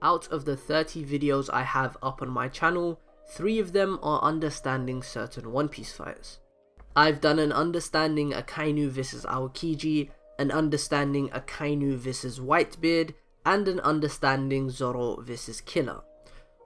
Out of the 30 videos I have up on my channel, 3 of them are understanding certain One Piece fights. I've done an understanding Akainu vs Aokiji, an understanding Akainu vs Whitebeard, and an understanding Zoro vs Killer.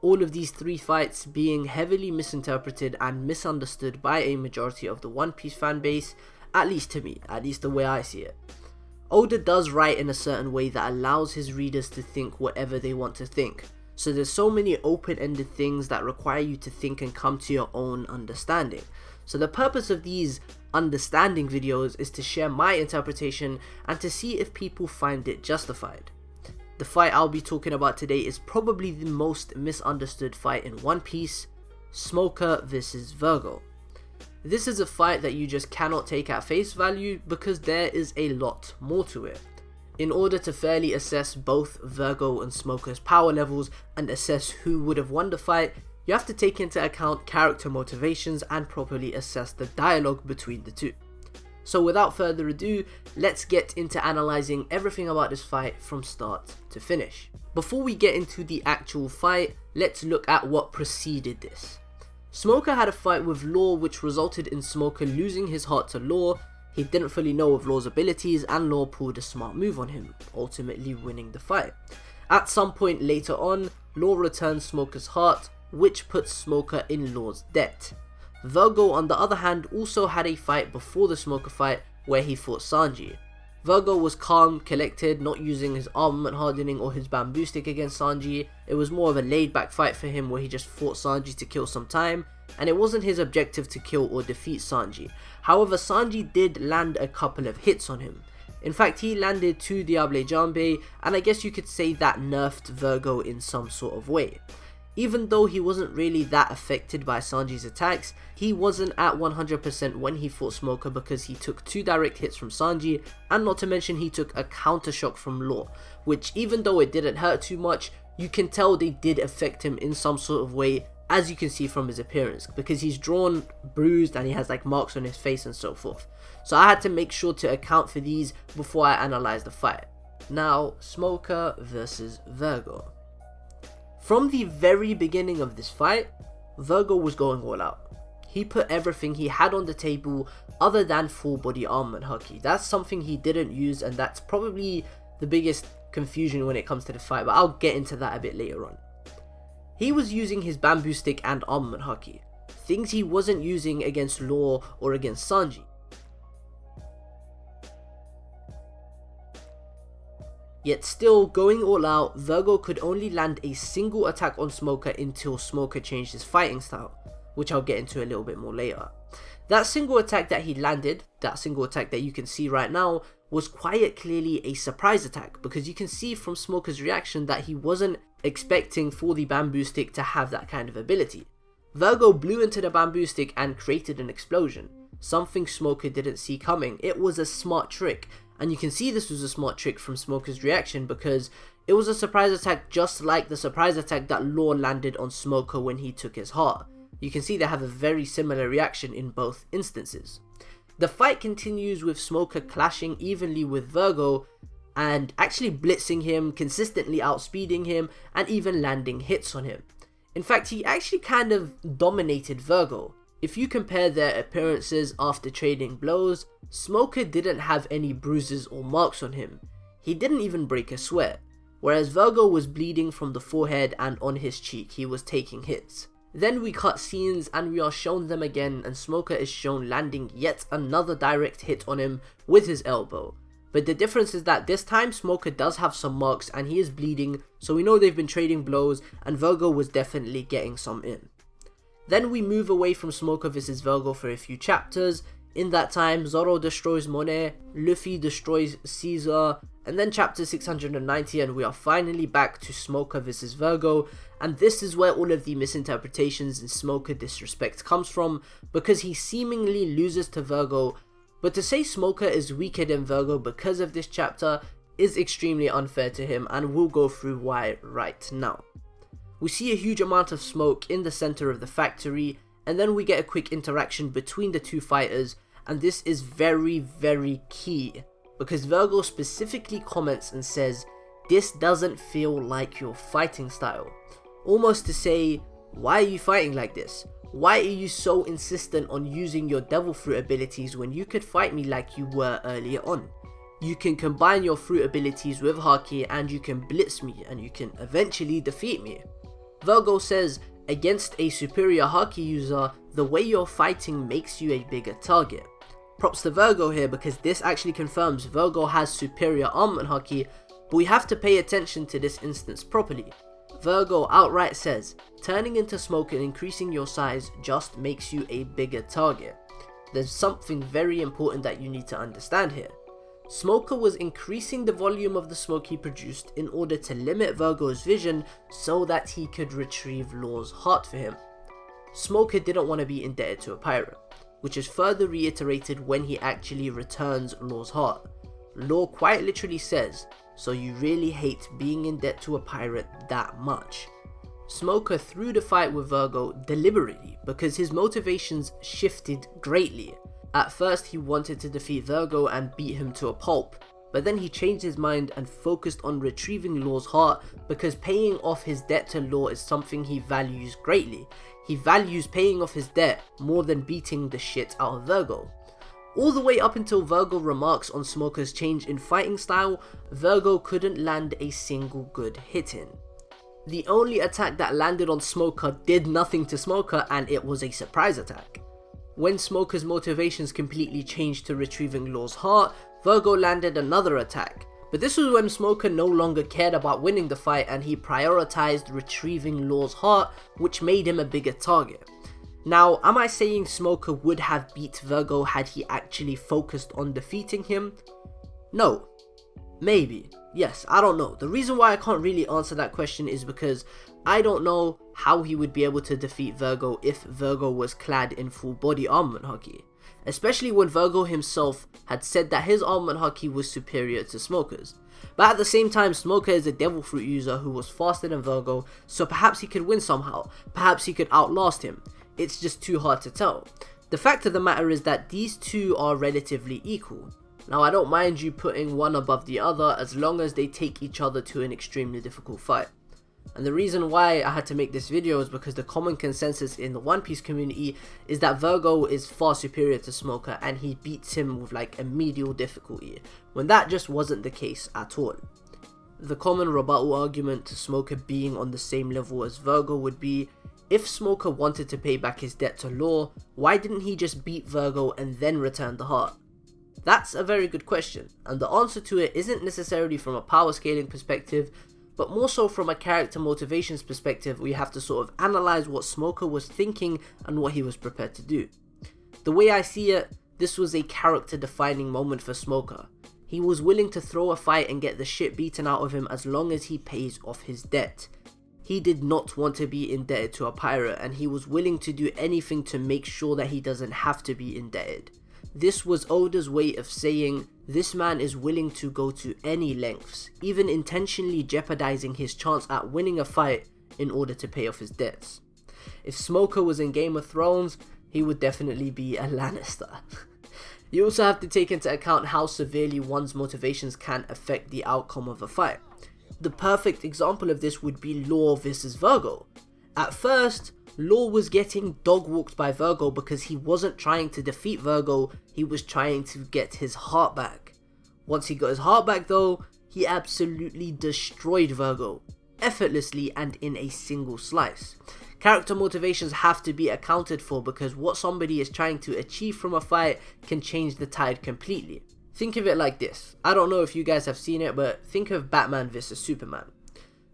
All of these 3 fights being heavily misinterpreted and misunderstood by a majority of the One Piece fanbase, at least to me, at least the way I see it. Oda does write in a certain way that allows his readers to think whatever they want to think, so there's so many open-ended things that require you to think and come to your own understanding. So the purpose of these understanding videos is to share my interpretation and to see if people find it justified. The fight I'll be talking about today is probably the most misunderstood fight in One Piece, Smoker vs Vergo. This is a fight that you just cannot take at face value because there is a lot more to it. In order to fairly assess both Vergo and Smoker's power levels and assess who would have won the fight, you have to take into account character motivations and properly assess the dialogue between the two. So without further ado, let's get into analysing everything about this fight from start to finish. Before we get into the actual fight, let's look at what preceded this. Smoker had a fight with Law which resulted in Smoker losing his heart to Law. He didn't fully know of Law's abilities and Law pulled a smart move on him, ultimately winning the fight. At some point later on, Law returns Smoker's heart, which puts Smoker in Law's debt. Vergo on the other hand also had a fight before the Smoker fight where he fought Sanji. Vergo was calm, collected, not using his armament hardening or his bamboo stick against Sanji. It was more of a laid back fight for him where he just fought Sanji to kill some time, and it wasn't his objective to kill or defeat Sanji. However, Sanji did land a couple of hits on him. In fact, he landed 2 Diable Jambe, and I guess you could say that nerfed Vergo in some sort of way. Even though he wasn't really that affected by Sanji's attacks, he wasn't at 100% when he fought Smoker because he took 2 direct hits from Sanji, and not to mention he took a counter shock from Law, which even though it didn't hurt too much, you can tell they did affect him in some sort of way, as you can see from his appearance, because he's drawn bruised and he has like marks on his face and so forth. So I had to make sure to account for these before I analyze the fight. Now, Smoker versus Vergo. From the very beginning of this fight, Vergo was going all out. He put everything he had on the table other than full body armament haki. That's something he didn't use, and that's probably the biggest confusion when it comes to the fight, but I'll get into that a bit later on. He was using his bamboo stick and armament haki, things he wasn't using against Law or against Sanji. Yet still, going all out, Vergo could only land a single attack on Smoker until Smoker changed his fighting style, which I'll get into a little bit more later. That single attack that he landed, that single attack that you can see right now, was quite clearly a surprise attack, because you can see from Smoker's reaction that he wasn't expecting for the bamboo stick to have that kind of ability. Vergo blew into the bamboo stick and created an explosion, something Smoker didn't see coming. It was a smart trick. And you can see this was a smart trick from Smoker's reaction because it was a surprise attack just like the surprise attack that Law landed on Smoker when he took his heart. You can see they have a very similar reaction in both instances. The fight continues with Smoker clashing evenly with Vergo and actually blitzing him, consistently outspeeding him, and even landing hits on him. In fact, he actually kind of dominated Vergo. If you compare their appearances after trading blows, Smoker didn't have any bruises or marks on him. He didn't even break a sweat, whereas Vergo was bleeding from the forehead and on his cheek. He was taking hits. Then we cut scenes and we are shown them again, and Smoker is shown landing yet another direct hit on him with his elbow. But the difference is that this time Smoker does have some marks and he is bleeding, so we know they've been trading blows and Vergo was definitely getting some in. Then we move away from Smoker vs Vergo for a few chapters. In that time, Zoro destroys Monet, Luffy destroys Caesar, and then chapter 690 and we are finally back to Smoker vs Vergo, and this is where all of the misinterpretations and Smoker disrespect comes from, because he seemingly loses to Vergo, but to say Smoker is weaker than Vergo because of this chapter is extremely unfair to him, and we'll go through why right now. We see a huge amount of smoke in the center of the factory, and then we get a quick interaction between the two fighters, and this is very key, because Vergo specifically comments and says, this doesn't feel like your fighting style. Almost to say, why are you fighting like this? Why are you so insistent on using your devil fruit abilities when you could fight me like you were earlier on? You can combine your fruit abilities with Haki and you can blitz me and you can eventually defeat me. Vergo says, against a superior Haki user, the way you're fighting makes you a bigger target. Props to Vergo here because this actually confirms Vergo has superior armament Haki, but we have to pay attention to this instance properly. Vergo outright says, turning into Smoker and increasing your size just makes you a bigger target. There's something very important that you need to understand here. Smoker was increasing the volume of the smoke he produced in order to limit Vergo's vision so that he could retrieve Law's heart for him. Smoker didn't want to be indebted to a pirate, which is further reiterated when he actually returns Law's heart. Law quite literally says, so you really hate being in debt to a pirate that much. Smoker threw the fight with Vergo deliberately because his motivations shifted greatly. At first he wanted to defeat Vergo and beat him to a pulp, but then he changed his mind and focused on retrieving Law's heart because paying off his debt to Law is something he values greatly. He values paying off his debt more than beating the shit out of Vergo. All the way up until Vergo remarks on Smoker's change in fighting style, Vergo couldn't land a single good hit in. The only attack that landed on Smoker did nothing to Smoker, and it was a surprise attack. When Smoker's motivations completely changed to retrieving Law's heart, Vergo landed another attack, but this was when Smoker no longer cared about winning the fight and he prioritized retrieving Law's heart, which made him a bigger target. Now, am I saying Smoker would have beat Vergo had he actually focused on defeating him? No. Maybe. Yes, I don't know. The reason why I can't really answer that question is because I don't know how he would be able to defeat Vergo if Vergo was clad in full body armament Haki. Especially when Vergo himself had said that his armament Haki was superior to Smoker's. But at the same time, Smoker is a devil fruit user who was faster than Vergo, so perhaps he could win somehow. Perhaps he could outlast him. It's just too hard to tell. The fact of the matter is that these two are relatively equal. Now, I don't mind you putting one above the other as long as they take each other to an extremely difficult fight. And the reason why I had to make this video is because the common consensus in the One Piece community is that Vergo is far superior to Smoker and he beats him with like a medial difficulty, when that just wasn't the case at all. The common rebuttal argument to Smoker being on the same level as Vergo would be, if Smoker wanted to pay back his debt to Law, why didn't he just beat Vergo and then return the heart? That's a very good question, and the answer to it isn't necessarily from a power scaling perspective, but more so from a character motivations perspective. We have to sort of analyze what Smoker was thinking and what he was prepared to do. The way I see it, this was a character defining moment for Smoker. He was willing to throw a fight and get the shit beaten out of him as long as he pays off his debt. He did not want to be indebted to a pirate, and he was willing to do anything to make sure that he doesn't have to be indebted. This was Oda's way of saying, this man is willing to go to any lengths, even intentionally jeopardizing his chance at winning a fight in order to pay off his debts. If Smoker was in Game of Thrones, he would definitely be a Lannister. You also have to take into account how severely one's motivations can affect the outcome of a fight. The perfect example of this would be Law versus Vergo. At first, Law was getting dog walked by Vergo because he wasn't trying to defeat Vergo, he was trying to get his heart back. Once he got his heart back though, he absolutely destroyed Vergo, effortlessly and in a single slice. Character motivations have to be accounted for because what somebody is trying to achieve from a fight can change the tide completely. Think of it like this. I don't know if you guys have seen it, but think of Batman vs Superman.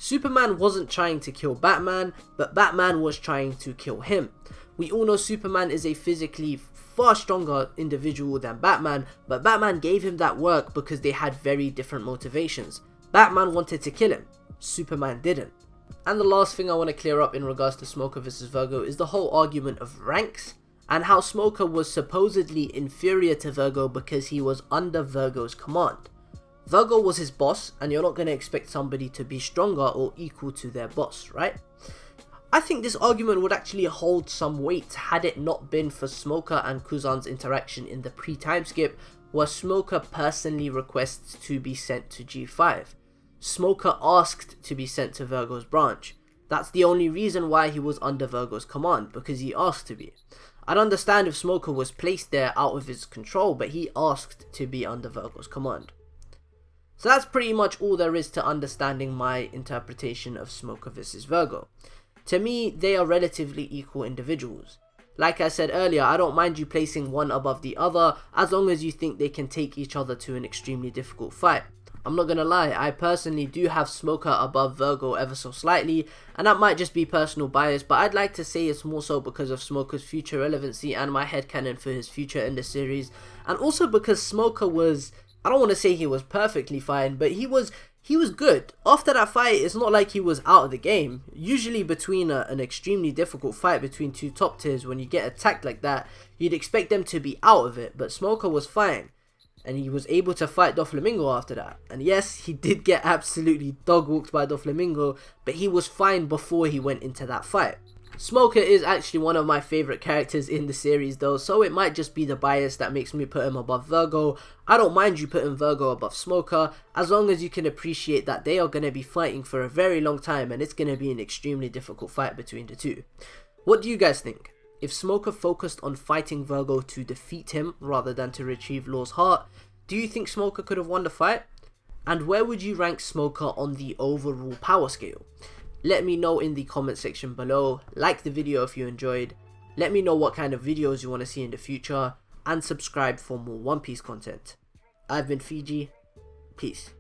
Superman wasn't trying to kill Batman, but Batman was trying to kill him. We all know Superman is a physically far stronger individual than Batman, but Batman gave him that work because they had very different motivations. Batman wanted to kill him, Superman didn't. And the last thing I want to clear up in regards to Smoker vs Vergo is the whole argument of ranks, and how Smoker was supposedly inferior to Vergo because he was under Vergo's command. Vergo was his boss, and you're not going to expect somebody to be stronger or equal to their boss, right? I think this argument would actually hold some weight had it not been for Smoker and Kuzan's interaction in the pre-time skip, where Smoker personally requests to be sent to G5. Smoker asked to be sent to Vergo's branch. That's the only reason why he was under Vergo's command, because he asked to be. I'd understand if Smoker was placed there out of his control, but he asked to be under Vergo's command. So that's pretty much all there is to understanding my interpretation of Smoker vs. Vergo. To me, they are relatively equal individuals. Like I said earlier, I don't mind you placing one above the other, as long as you think they can take each other to an extremely difficult fight. I'm not gonna lie, I personally do have Smoker above Vergo ever so slightly, and that might just be personal bias, but I'd like to say it's more so because of Smoker's future relevancy and my headcanon for his future in the series, and also because Smoker was, I don't want to say he was perfectly fine, but he was good. After that fight, it's not like he was out of the game. Usually between an extremely difficult fight between two top tiers, when you get attacked like that, you'd expect them to be out of it, but Smoker was fine. And he was able to fight Doflamingo after that. And yes, he did get absolutely dog-walked by Doflamingo, but he was fine before he went into that fight. Smoker is actually one of my favourite characters in the series though, so it might just be the bias that makes me put him above Vergo. I don't mind you putting Vergo above Smoker, as long as you can appreciate that they are going to be fighting for a very long time and it's going to be an extremely difficult fight between the two. What do you guys think? If Smoker focused on fighting Vergo to defeat him rather than to retrieve Law's heart, do you think Smoker could have won the fight? And where would you rank Smoker on the overall power scale? Let me know in the comment section below. Like the video if you enjoyed. Let me know what kind of videos you want to see in the future. And subscribe for more One Piece content. I've been Fiji. Peace.